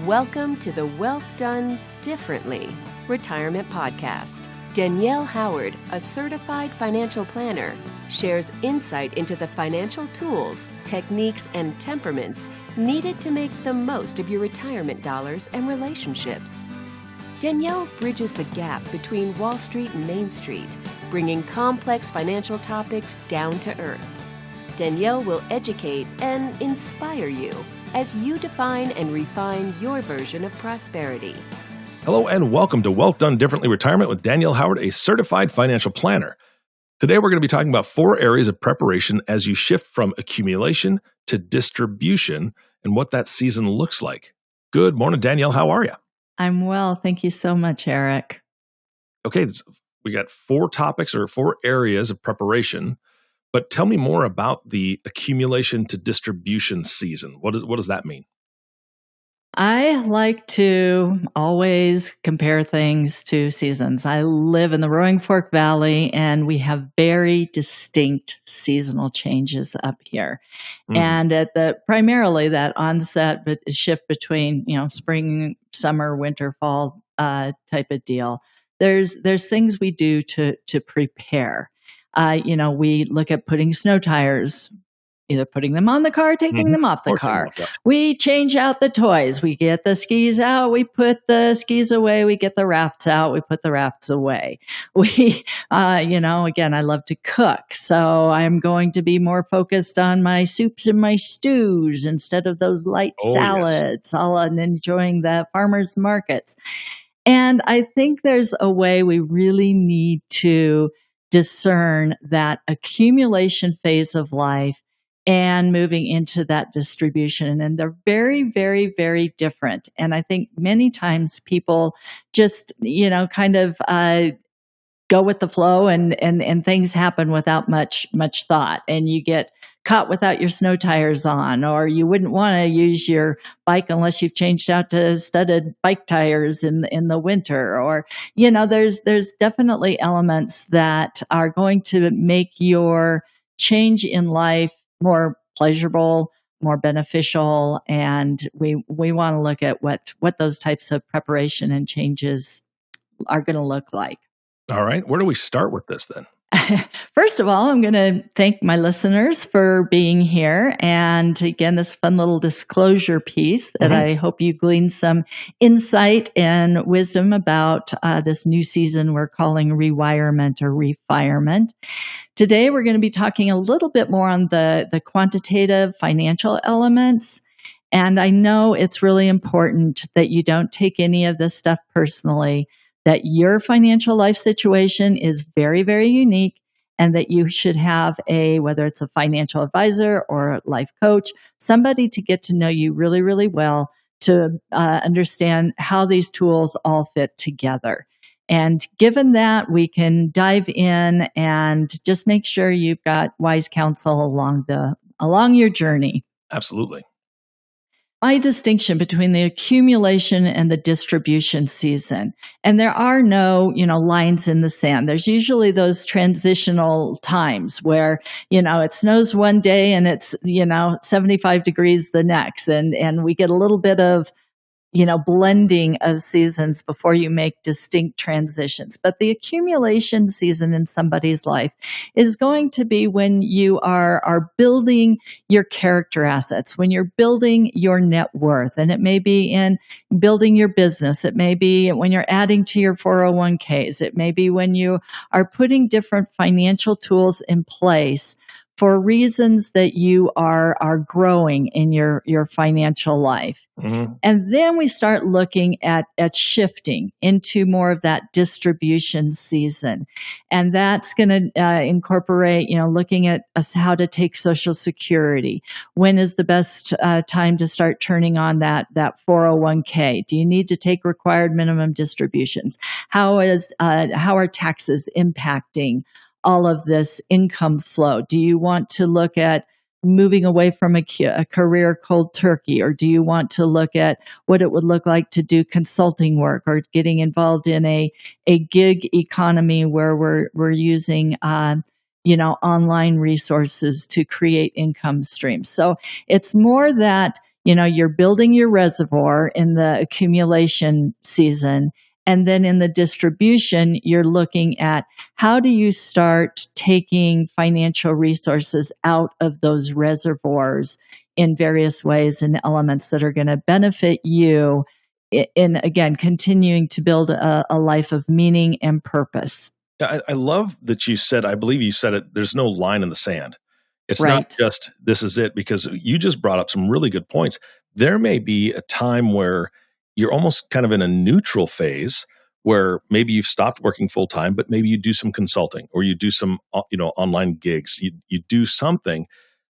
Welcome to the Wealth Done Differently Retirement Podcast. Danielle Howard, a certified financial planner, shares insight into the financial tools, techniques, and temperaments needed to make the most of your retirement dollars and relationships. Danielle bridges the gap between Wall Street and Main Street, bringing complex financial topics down to earth. Danielle will educate and inspire you as you define and refine your version of prosperity. Hello and welcome to Wealth Done Differently Retirement with Danielle Howard, a certified financial planner. Today we're going to be talking about 4 areas of preparation as you shift from accumulation to distribution and what that season looks like. Good morning, Danielle. How are you? I'm well. Thank you so much, Eric. Okay, we got 4 topics or 4 areas of preparation, but tell me more about the accumulation to distribution season. What does that mean? I like to always compare things to seasons. I live in the Roaring Fork Valley, and we have very distinct seasonal changes up here. And at primarily that onset shift between spring, summer, winter, fall type of deal. There's things we do to prepare. We look at putting snow tires, either putting them on the car, taking them off the car. We change out the toys. We get the skis out. We put the skis away. We get the rafts out. We put the rafts away. Again, I love to cook. So I'm going to be more focused on my soups and my stews instead of those light salads, and enjoying the farmers markets. And I think there's a way we really need to discern that accumulation phase of life and moving into that distribution. And they're very, very, very different. And I think many times people just, go with the flow and things happen without much thought. And you get caught without your snow tires on, or you wouldn't want to use your bike unless you've changed out to studded bike tires in the winter. Or, there's definitely elements that are going to make your change in life more pleasurable, more beneficial. And we want to look at what those types of preparation and changes are going to look like. All right. Where do we start with this then? First of all, I'm going to thank my listeners for being here. And again, this fun little disclosure piece that I hope you glean some insight and wisdom about this new season we're calling rewirement or refirement. Today, we're going to be talking a little bit more on the quantitative financial elements. And I know it's really important that you don't take any of this stuff personally, that your financial life situation is very, very unique, and that you should have whether it's a financial advisor or a life coach, somebody to get to know you really, really well to understand how these tools all fit together. And given that, we can dive in and just make sure you've got wise counsel along your journey. Absolutely. My distinction between the accumulation and the distribution season. And there are no, lines in the sand. There's usually those transitional times where, it snows one day and it's, 75 degrees the next. And we get a little bit of, blending of seasons before you make distinct transitions. But the accumulation season in somebody's life is going to be when you are building your character assets, when you're building your net worth. And it may be in building your business. It may be when you're adding to your 401ks. It may be when you are putting different financial tools in place for reasons that you are growing in your financial life. And then we start looking at shifting into more of that distribution season. And that's going to incorporate, looking at how to take Social Security. When is the best time to start turning on that 401k? Do you need to take required minimum distributions? How are taxes impacting all of this income flow? Do you want to look at moving away from a career cold turkey, or do you want to look at what it would look like to do consulting work or getting involved in a gig economy where we're using online resources to create income streams? So it's more that You're building your reservoir in the accumulation season. And then in the distribution, you're looking at how do you start taking financial resources out of those reservoirs in various ways and elements that are going to benefit you in, again, continuing to build a life of meaning and purpose. Yeah, I love that you said, I believe you said it, there's no line in the sand. It's Right. not just this is it, because you just brought up some really good points. There may be a time where you're almost kind of in a neutral phase where maybe you've stopped working full time, but maybe you do some consulting or you do some online gigs. You do something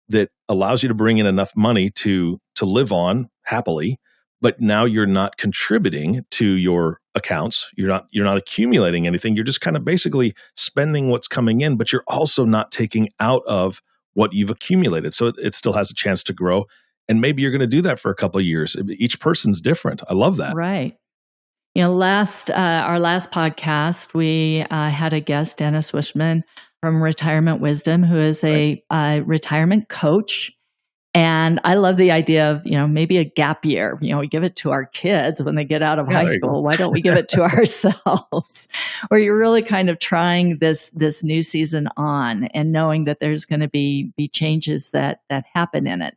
that allows you to bring in enough money to live on happily, but now you're not contributing to your accounts. You're not accumulating anything. You're just kind of basically spending what's coming in, but you're also not taking out of what you've accumulated. So it still has a chance to grow. And maybe you're going to do that for a couple of years. Each person's different. I love that. Right. Our last podcast, we had a guest, Dennis Wishman from Retirement Wisdom, who is a retirement coach. And I love the idea of, maybe a gap year. We give it to our kids when they get out of high school. Why don't we give it to ourselves? Or you're really kind of trying this new season on and knowing that there's going to be changes that happen in it.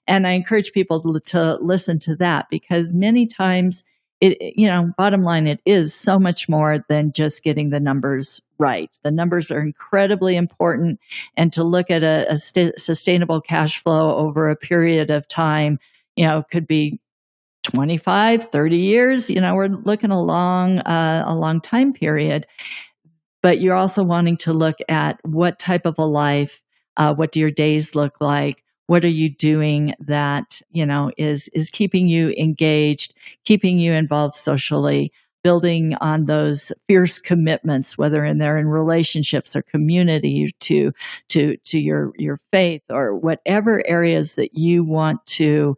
And I encourage people to listen to that, because many times bottom line, it is so much more than just getting the numbers right. The numbers are incredibly important, and to look at a sustainable cash flow over a period of time, could be 25, 30 years. We're looking a long time period, but you're also wanting to look at what type of a life, what do your days look like? What are you doing that, is keeping you engaged, keeping you involved socially, building on those fierce commitments, whether they're in relationships or community, to your faith, or whatever areas that you want to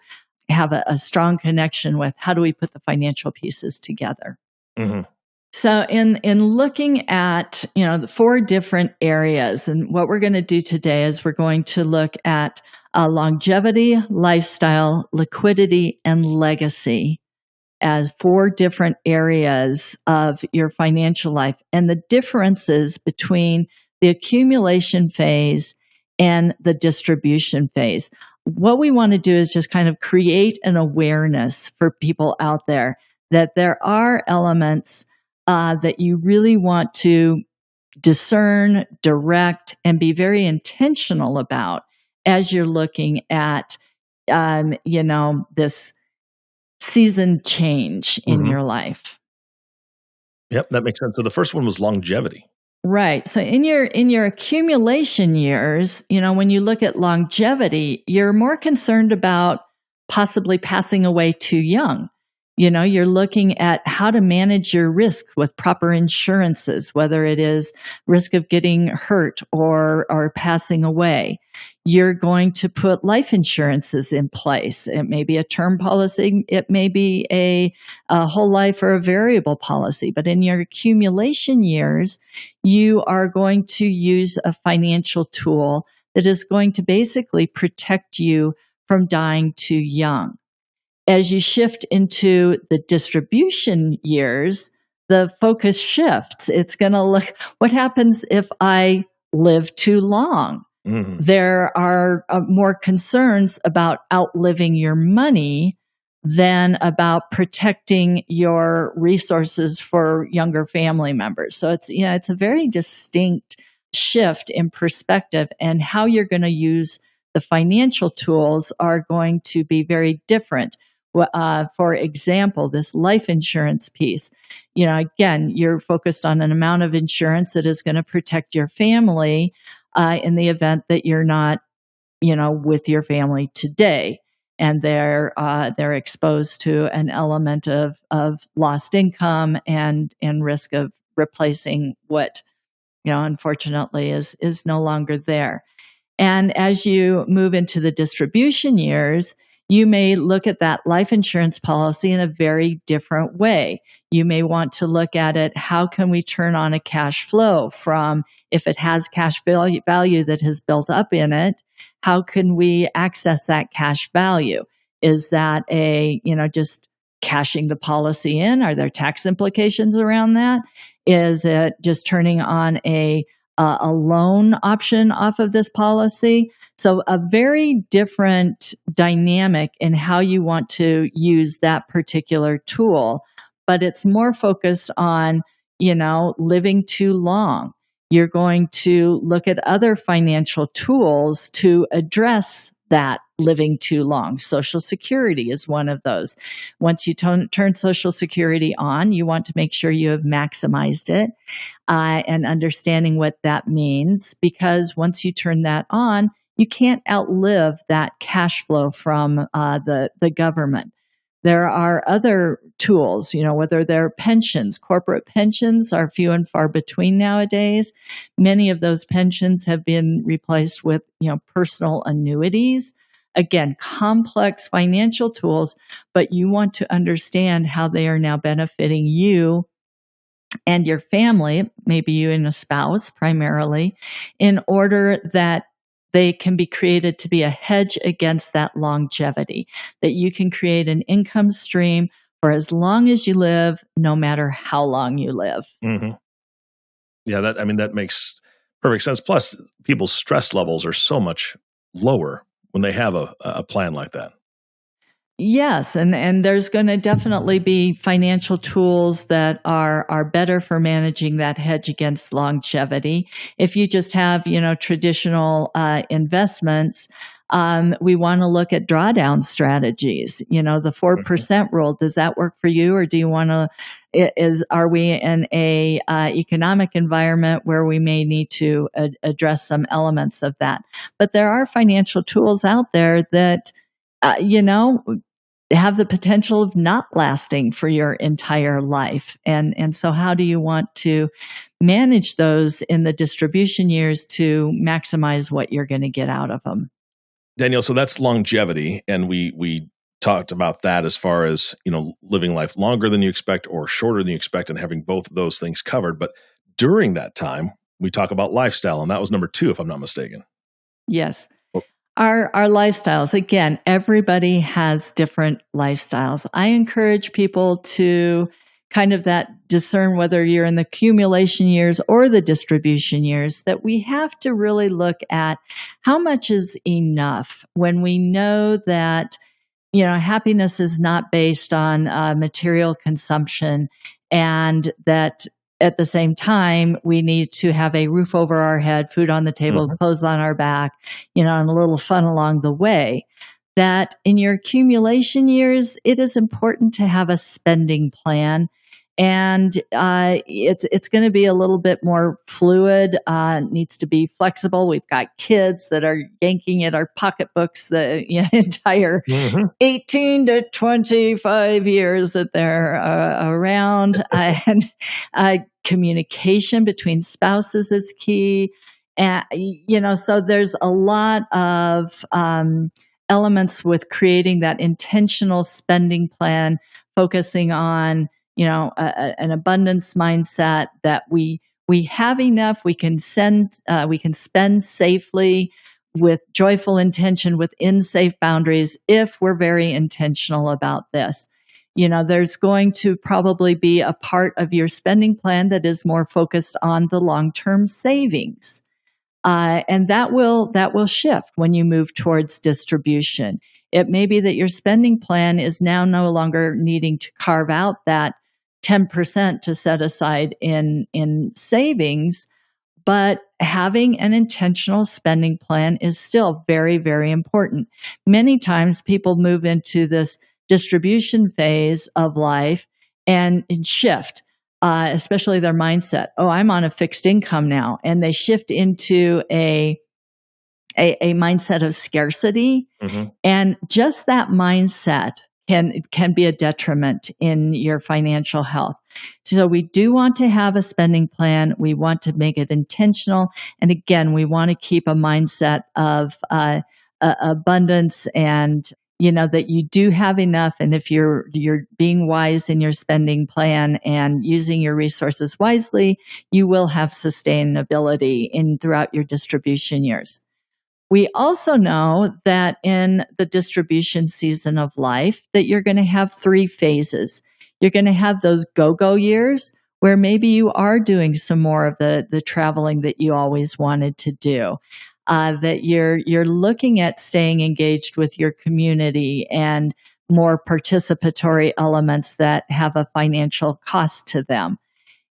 have a strong connection with. How do we put the financial pieces together? Mm-hmm. So in looking at, the 4 different areas, and what we're going to do today is we're going to look at longevity, lifestyle, liquidity, and legacy as 4 different areas of your financial life, and the differences between the accumulation phase and the distribution phase. What we want to do is just kind of create an awareness for people out there that there are elements that you really want to discern, direct, and be very intentional about as you're looking at, this season change in your life. Yep, that makes sense. So the first one was longevity. Right. So in your accumulation years, when you look at longevity, you're more concerned about possibly passing away too young. You're looking at how to manage your risk with proper insurances, whether it is risk of getting hurt or passing away. You're going to put life insurances in place. It may be a term policy. It may be a whole life or a variable policy. But in your accumulation years, you are going to use a financial tool that is going to basically protect you from dying too young. As you shift into the distribution years, the focus shifts. It's going to look, what happens if I live too long? Mm-hmm. There are more concerns about outliving your money than about protecting your resources for younger family members. So it's a very distinct shift in perspective, and how you're going to use the financial tools are going to be very different. For example, this life insurance piece, again, you're focused on an amount of insurance that is going to protect your family in the event that you're not, with your family today, and they're exposed to an element of lost income and risk of replacing what, unfortunately is no longer there. And as you move into the distribution years, you may look at that life insurance policy in a very different way. You may want to look at it, how can we turn on a cash flow from, if it has cash value that has built up in it, how can we access that cash value? Is that just cashing the policy in? Are there tax implications around that? Is it just turning on a loan option off of this policy? So a very different dynamic in how you want to use that particular tool, but it's more focused on, living too long. You're going to look at other financial tools to address that living too long. Social Security is one of those. Once you turn Social Security on, you want to make sure you have maximized it and understanding what that means, because once you turn that on, you can't outlive that cash flow from the government. There are other tools, whether they're pensions. Corporate pensions are few and far between nowadays. Many of those pensions have been replaced with, personal annuities. Again, complex financial tools, but you want to understand how they are now benefiting you and your family, maybe you and a spouse primarily, in order that they can be created to be a hedge against that longevity, that you can create an income stream for as long as you live, no matter how long you live. Mm-hmm. Yeah, that makes perfect sense. Plus, people's stress levels are so much lower when they have a plan like that. Yes, and there's going to definitely be financial tools that are better for managing that hedge against longevity. If you just have, traditional investments, we want to look at drawdown strategies. The 4% rule, does that work for you, or do you want to? Are we in a economic environment where we may need to address some elements of that? But there are financial tools out there that have the potential of not lasting for your entire life. And so how do you want to manage those in the distribution years to maximize what you're going to get out of them? Danielle, so that's longevity. And we talked about that as far as, living life longer than you expect or shorter than you expect and having both of those things covered. But during that time, we talk about lifestyle. And that was number 2, if I'm not mistaken. Yes. Our lifestyles, again, everybody has different lifestyles. I encourage people to kind of discern whether you're in the accumulation years or the distribution years, that we have to really look at how much is enough when we know that, happiness is not based on material consumption, and that at the same time, we need to have a roof over our head, food on the table, clothes on our back, and a little fun along the way. That in your accumulation years, it is important to have a spending plan. And it's going to be a little bit more fluid, needs to be flexible. We've got kids that are yanking at our pocketbooks the entire 18 to 25 years that they're around. And communication between spouses is key. And, so there's a lot of elements with creating that intentional spending plan, focusing on an abundance mindset, that we have enough, we can spend safely with joyful intention within safe boundaries if we're very intentional about this. There's going to probably be a part of your spending plan that is more focused on the long-term savings. And that will shift when you move towards distribution. It may be that your spending plan is now no longer needing to carve out that 10% to set aside in savings, but having an intentional spending plan is still very, very important. Many times people move into this distribution phase of life and shift, especially their mindset. Oh, I'm on a fixed income now. And they shift into a mindset of scarcity. And just that mindset can be a detriment in your financial health. So we do want to have a spending plan. We want to make it intentional. And again, we want to keep a mindset of abundance and, that you do have enough. And if you're being wise in your spending plan and using your resources wisely, you will have sustainability throughout your distribution years. We also know that in the distribution season of life that you're going to have 3 phases. You're going to have those go-go years where maybe you are doing some more of the traveling that you always wanted to do. That you're looking at staying engaged with your community and more participatory elements that have a financial cost to them.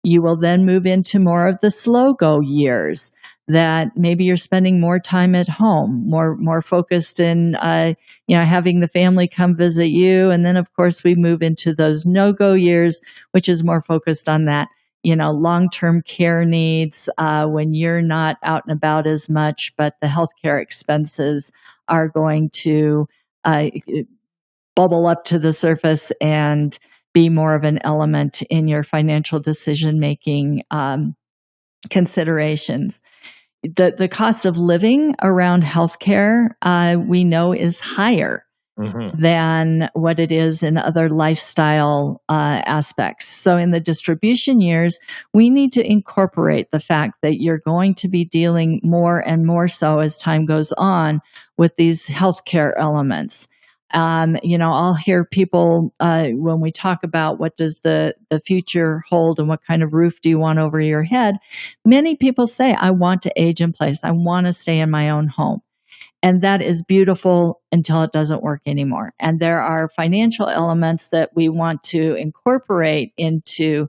You will then move into more of the slow go years that maybe you're spending more time at home, more focused in, having the family come visit you. And then of course we move into those no-go years, which is more focused on that, long-term care needs, when you're not out and about as much, but the healthcare expenses are going to, bubble up to the surface and be more of an element in your financial decision-making considerations. The cost of living around healthcare, we know, is higher than what it is in other lifestyle aspects. So in the distribution years, we need to incorporate the fact that you're going to be dealing more and more so as time goes on with these healthcare elements. I'll hear people when we talk about what does the future hold and what kind of roof do you want over your head. Many people say, I want to age in place. I want to stay in my own home. And that is beautiful until it doesn't work anymore. And there are financial elements that we want to incorporate into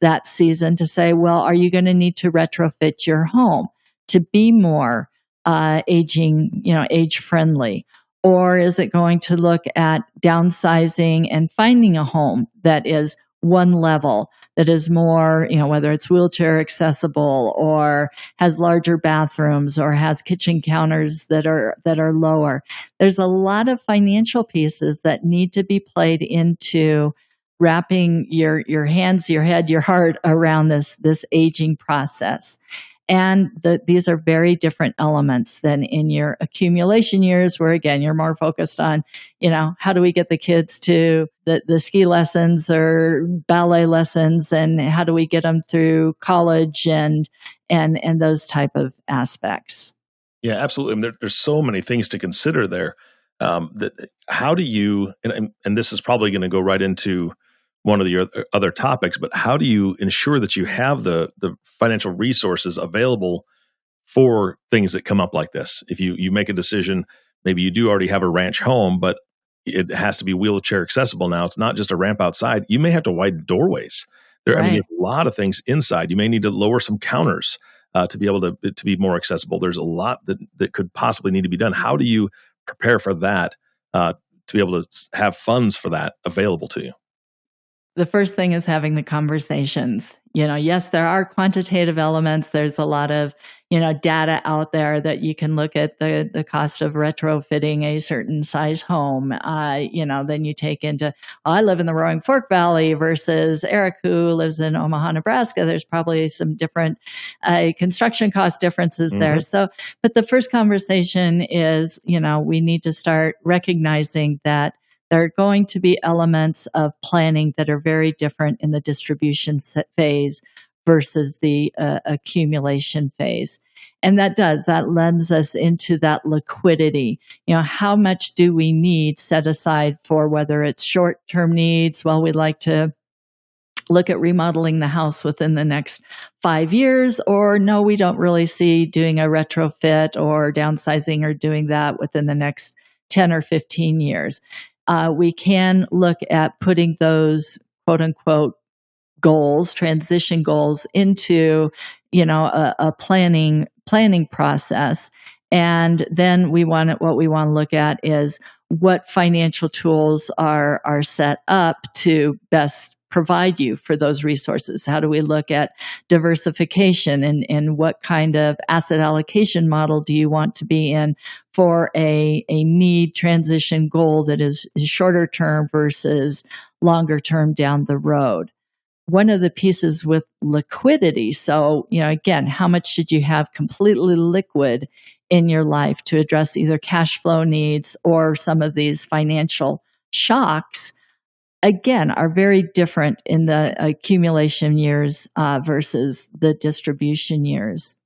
that season to say, well, are you going to need to retrofit your home to be more age friendly? Or is it going to look at downsizing and finding a home that is one level, that is more, whether it's wheelchair accessible or has larger bathrooms or has kitchen counters that are lower? There's a lot of financial pieces that need to be played into wrapping your hands, your head, your heart around this aging process. And these are very different elements than in your accumulation years, where again, you're more focused on, how do we get the kids to the ski lessons or ballet lessons, and how do we get them through college and those type of aspects. Yeah, absolutely. And there's so many things to consider there. That how do you, and this is probably going to go right into one of the other topics, but how do you ensure that you have the financial resources available for things that come up like this? If you make a decision, maybe you do already have a ranch home, but it has to be wheelchair accessible now. It's not just a ramp outside. You may have to widen doorways. You have a lot of things inside. You may need to lower some counters to be able to be more accessible. There's a lot that could possibly need to be done. How do you prepare for that to be able to have funds for that available to you? The first thing is having the conversations. Yes, there are quantitative elements. There's a lot of, data out there that you can look at the cost of retrofitting a certain size home. Then you take into, I live in the Roaring Fork Valley versus Eric, who lives in Omaha, Nebraska. There's probably some different construction cost differences there. So, but the first conversation is, we need to start recognizing that there are going to be elements of planning that are very different in the distribution phase versus the accumulation phase. And that lends us into that liquidity. How much do we need set aside for whether it's short-term needs? Well, we'd like to look at remodeling the house within the next 5 years, or no, we don't really see doing a retrofit or downsizing or doing that within the next 10 or 15 years. We can look at putting those quote unquote goals, transition goals, into, a planning process. And then what we want to look at is what financial tools are set up to best provide you for those resources. How do we look at diversification and what kind of asset allocation model do you want to be in for a need transition goal that is shorter term versus longer term down the road? One of the pieces with liquidity. So, again, how much should you have completely liquid in your life to address either cash flow needs or some of these financial shocks? Again, are very different in the accumulation years versus the distribution years.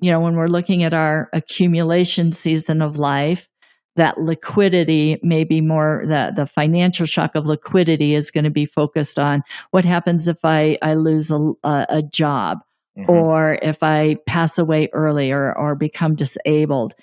when we're looking at our accumulation season of life, that liquidity, maybe more the financial shock of liquidity is going to be focused on what happens if I lose a job, or if I pass away early or become disabled.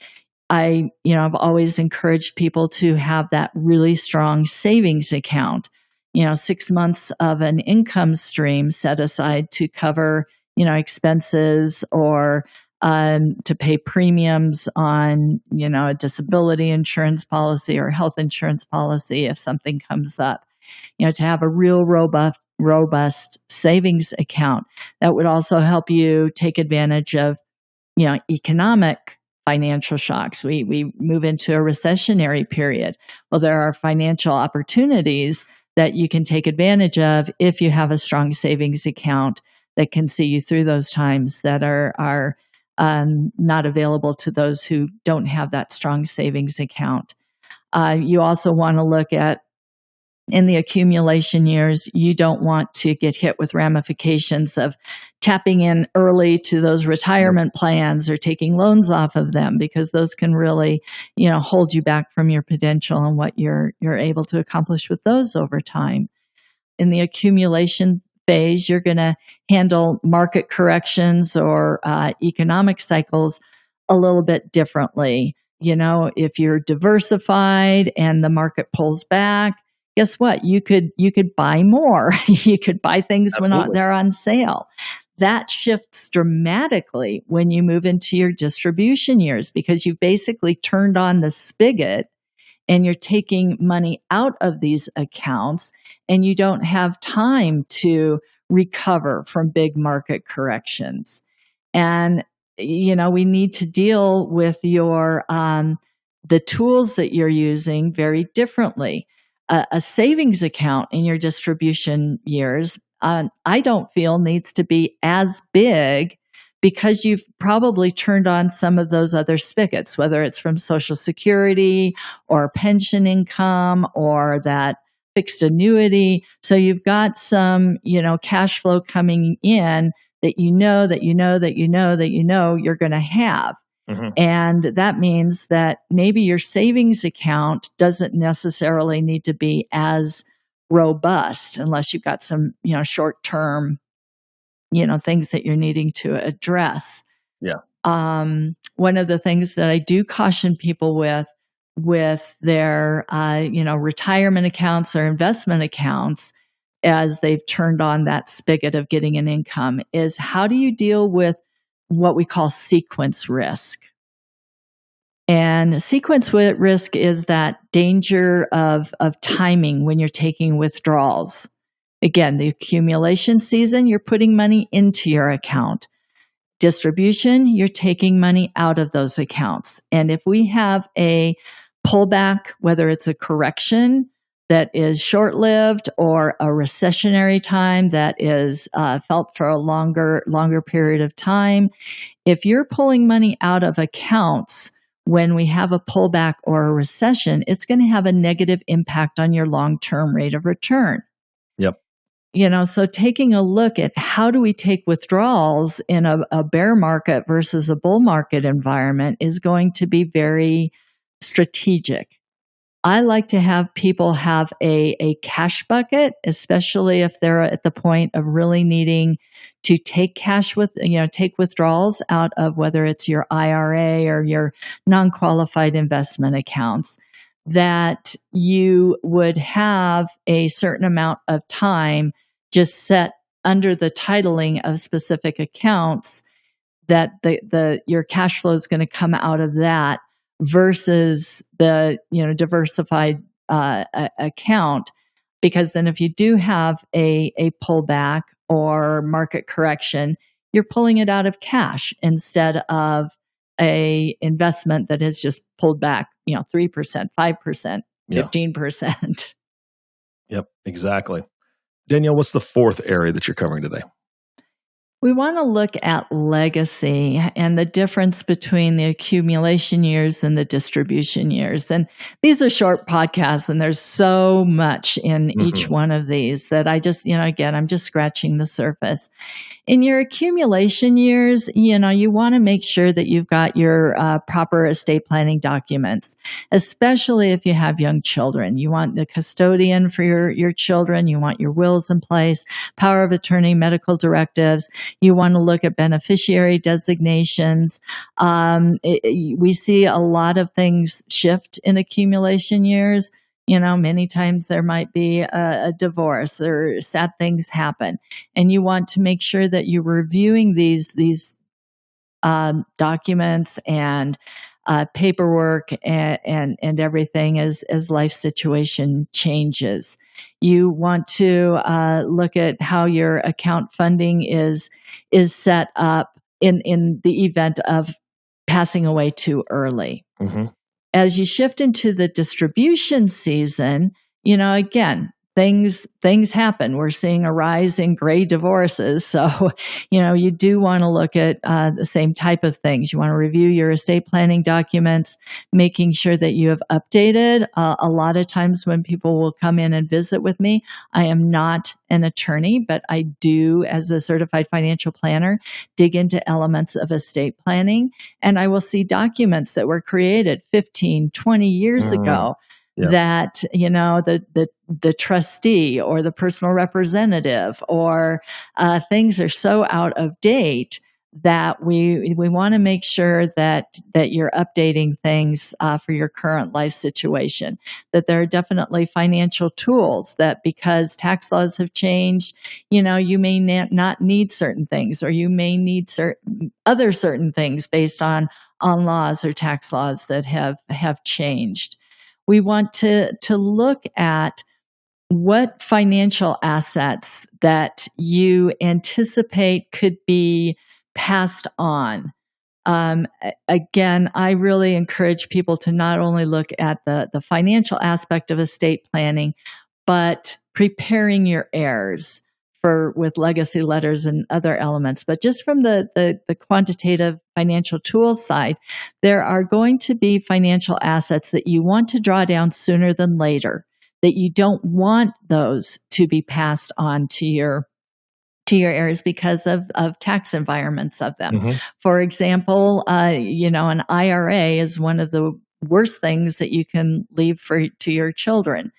I've always encouraged people to have that really strong savings account, 6 months of an income stream set aside to cover, expenses, or to pay premiums on, a disability insurance policy or health insurance policy if something comes up, to have a real robust savings account that would also help you take advantage of, economic financial shocks. We move into a recessionary period. Well, there are financial opportunities that you can take advantage of if you have a strong savings account that can see you through those times that are not available to those who don't have that strong savings account. You also want to look at, in the accumulation years, you don't want to get hit with ramifications of tapping in early to those retirement plans or taking loans off of them, because those can really, hold you back from your potential and what you're able to accomplish with those over time. In the accumulation phase, you're going to handle market corrections or economic cycles a little bit differently. If you're diversified and the market pulls back, guess what? You could buy more. You could buy things when they're on sale. That shifts dramatically when you move into your distribution years, because you've basically turned on the spigot and you're taking money out of these accounts, and you don't have time to recover from big market corrections. And, we need to deal with your the tools that you're using very differently. A savings account in your distribution years, I don't feel needs to be as big, because you've probably turned on some of those other spigots, whether it's from Social Security or pension income or that fixed annuity. So you've got some, cash flow coming in that you're going to have. And that means that maybe your savings account doesn't necessarily need to be as robust unless you've got some, short-term, things that you're needing to address. Yeah. One of the things that I do caution people with their, retirement accounts or investment accounts, as they've turned on that spigot of getting an income, is how do you deal with what we call sequence risk? And sequence risk is that danger of timing when you're taking withdrawals. Again, the accumulation season, you're putting money into your account. Distribution, you're taking money out of those accounts. And if we have a pullback, whether it's a correction that is short-lived or a recessionary time that is felt for a longer period of time, if you're pulling money out of accounts when we have a pullback or a recession, it's going to have a negative impact on your long-term rate of return. Yep. So taking a look at how do we take withdrawals in a bear market versus a bull market environment is going to be very strategic. I like to have people have a cash bucket, especially if they're at the point of really needing to take take withdrawals out of whether it's your IRA or your non-qualified investment accounts, that you would have a certain amount of time just set under the titling of specific accounts that your cash flow is going to come out of that, versus the diversified account. Because then if you do have a pullback or market correction, you're pulling it out of cash instead of a investment that has just pulled back 3%, 5%, 15%. Yep, exactly. Danielle, what's the fourth area that you're covering today? We want to look at legacy and the difference between the accumulation years and the distribution years. And these are short podcasts, and there's so much in each one of these that I just, again, I'm just scratching the surface. In your accumulation years, you want to make sure that you've got your proper estate planning documents, especially if you have young children. You want the custodian for your children. You want your wills in place, power of attorney, medical directives. You want to look at beneficiary designations. We see a lot of things shift in accumulation years. Many times there might be a divorce or sad things happen, and you want to make sure that you're reviewing these documents and paperwork and everything as life situation changes. You want to look at how your account funding is set up in the event of passing away too early. Mm-hmm. As you shift into the distribution season, again, things happen. We're seeing a rise in gray divorces. So, you do want to look at the same type of things. You want to review your estate planning documents, making sure that you have updated. A lot of times when people will come in and visit with me, I am not an attorney, but I do, as a certified financial planner, dig into elements of estate planning. And I will see documents that were created 15, 20 years ago. Yeah. That, the trustee or the personal representative or things are so out of date that we want to make sure that you're updating things for your current life situation, that there are definitely financial tools that because tax laws have changed, you may not need certain things, or you may need certain things based on laws or tax laws that have changed. We want to look at what financial assets that you anticipate could be passed on. Again, I really encourage people to not only look at the financial aspect of estate planning, but preparing your heirs with legacy letters and other elements. But just from the quantitative financial tools side, there are going to be financial assets that you want to draw down sooner than later, that you don't want those to be passed on to your heirs because of tax environments of them. Mm-hmm. For example, an IRA is one of the worst things that you can leave to your children.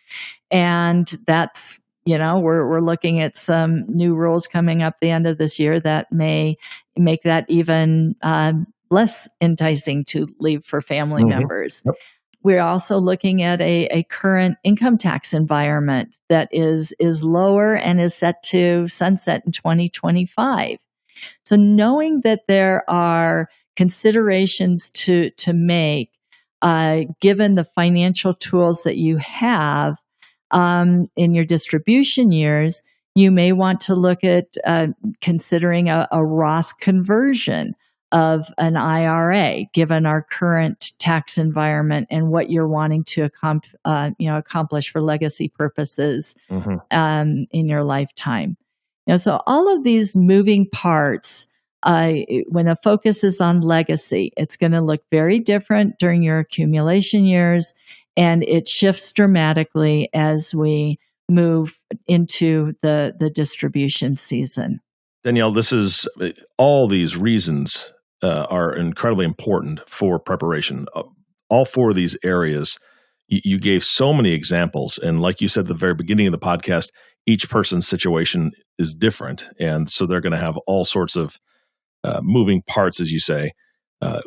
And that's, we're looking at some new rules coming up the end of this year that may make that even less enticing to leave for family members. Yep. We're also looking at a current income tax environment that is lower and is set to sunset in 2025. So knowing that there are considerations to make, given the financial tools that you have in your distribution years, you may want to look at considering a Roth conversion of an IRA, given our current tax environment and what you're wanting to accomplish for legacy purposes in your lifetime. So all of these moving parts, when a focus is on legacy, it's going to look very different during your accumulation years, and it shifts dramatically as we move into the distribution season. Danielle, all these reasons are incredibly important for preparation. All four of these areas, you gave so many examples. And like you said at the very beginning of the podcast, each person's situation is different. And so they're going to have all sorts of moving parts, as you say,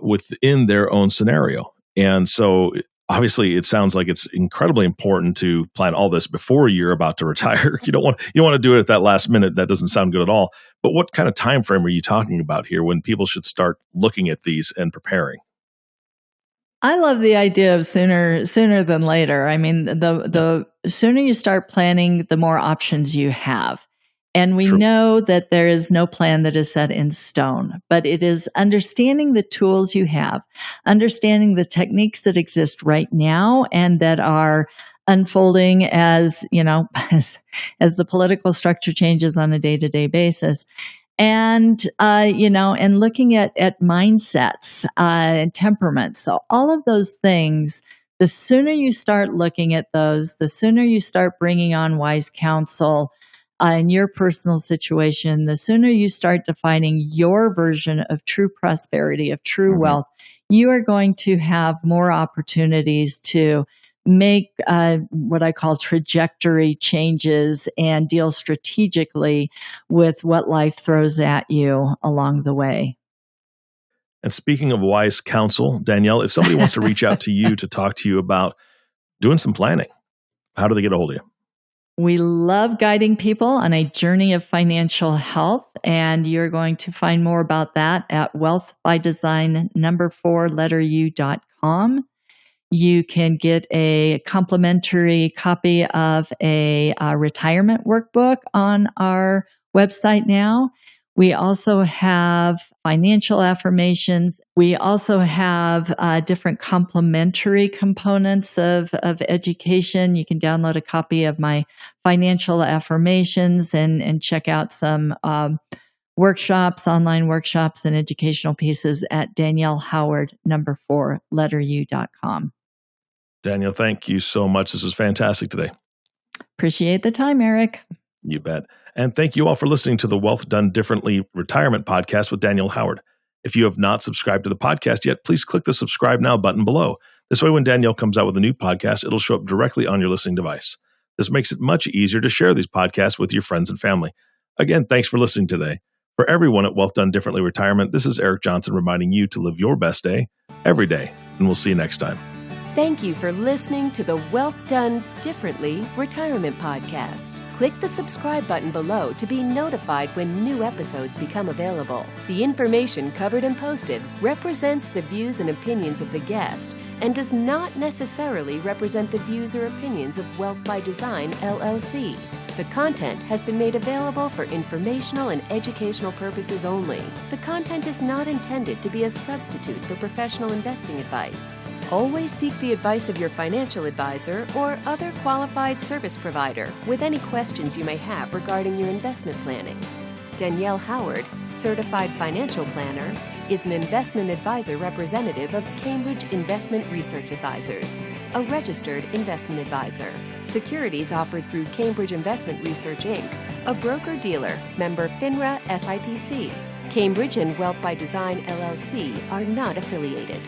within their own scenario. And so obviously it sounds like it's incredibly important to plan all this before you're about to retire. You don't want to do it at that last minute. That doesn't sound good at all. But what kind of time frame are you talking about here when people should start looking at these and preparing? I love the idea of sooner than later. I mean, the sooner you start planning, the more options you have. And we know that there is no plan that is set in stone, but it is understanding the tools you have, understanding the techniques that exist right now and that are unfolding as the political structure changes on a day-to-day basis, and and looking at mindsets and temperaments. So all of those things, the sooner you start looking at those, the sooner you start bringing on wise counsel in your personal situation, the sooner you start defining your version of true prosperity, of true wealth, you are going to have more opportunities to make what I call trajectory changes and deal strategically with what life throws at you along the way. And speaking of wise counsel, Danielle, if somebody wants to reach out to you to talk to you about doing some planning, how do they get a hold of you? We love guiding people on a journey of financial health, and you're going to find more about that at wealthbydesign4u.com. You can get a complimentary copy of a retirement workbook on our website now. We also have financial affirmations. We also have different complementary components of education. You can download a copy of my financial affirmations and check out some workshops, online workshops, and educational pieces at Danielle Howard, 4u.com. Danielle, thank you so much. This was fantastic today. Appreciate the time, Eric. You bet. And thank you all for listening to the Wealth Done Differently Retirement Podcast with Danielle Howard. If you have not subscribed to the podcast yet, please click the subscribe now button below. This way, when Danielle comes out with a new podcast, it'll show up directly on your listening device. This makes it much easier to share these podcasts with your friends and family. Again, thanks for listening today. For everyone at Wealth Done Differently Retirement, this is Eric Johnson reminding you to live your best day every day. And we'll see you next time. Thank you for listening to the Wealth Done Differently Retirement Podcast. Click the subscribe button below to be notified when new episodes become available. The information covered and posted represents the views and opinions of the guest and does not necessarily represent the views or opinions of Wealth by Design, LLC. The content has been made available for informational and educational purposes only. The content is not intended to be a substitute for professional investing advice. Always seek the advice of your financial advisor or other qualified service provider with any questions you may have regarding your investment planning. Danielle Howard, Certified Financial Planner, is an investment advisor representative of Cambridge Investment Research Advisors, a registered investment advisor. Securities offered through Cambridge Investment Research, Inc., a broker-dealer, member FINRA SIPC. Cambridge and Wealth by Design, LLC are not affiliated.